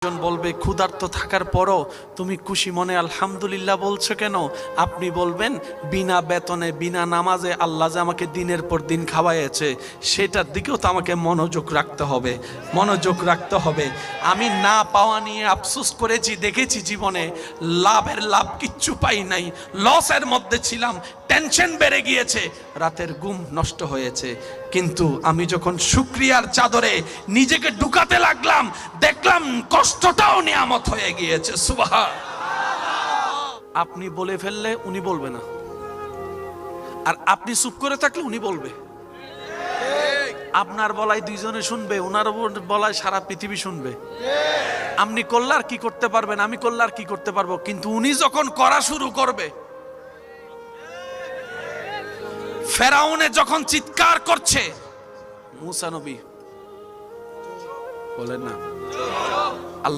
জন বলবে ক্ষুধার্ত থাকার পরও তুমি খুশি মনে আলহামদুলিল্লাহ বলছো কেন? আপনি বলবেন বিনা বেতনে বিনা নামাজে আল্লাহ যে আমাকে দিনের পর দিন খাওয়াইছে সেটার দিকেও তো আমাকে মনোযোগ রাখতে হবে, মনোযোগ রাখতে হবে। আমি না পাওয়া নিয়ে আফসোস করেছি, দেখেছি জীবনে লাভের লাভ কিচ্ছু পাই নাই, লসের মধ্যে ছিলাম, টেনশন বেড়ে গিয়েছে, রাতের ঘুম নষ্ট হয়েছে। কিন্তু আমি যখন শুকরিয়ার চাদরে নিজেকে ঢুকাতে লাগলাম, দেখলাম কষ্টটাও নিয়ামত হয়ে গিয়েছে। সুবহান। আপনি বলে ফেললে উনি বলবে না, আর আপনি চুপ করে থাকলে উনি বলবে। আপনার বলায় দুইজনে শুনবে, ওনার বলায় সারা পৃথিবী শুনবে। আপনি করলে আর কি করতে পারবেন, আমি করলে আর কি করতে পারবো, কিন্তু উনি যখন করা শুরু করবে, ফেরাউনে যখন চিৎকার করছে, মুসা নবী বলেন না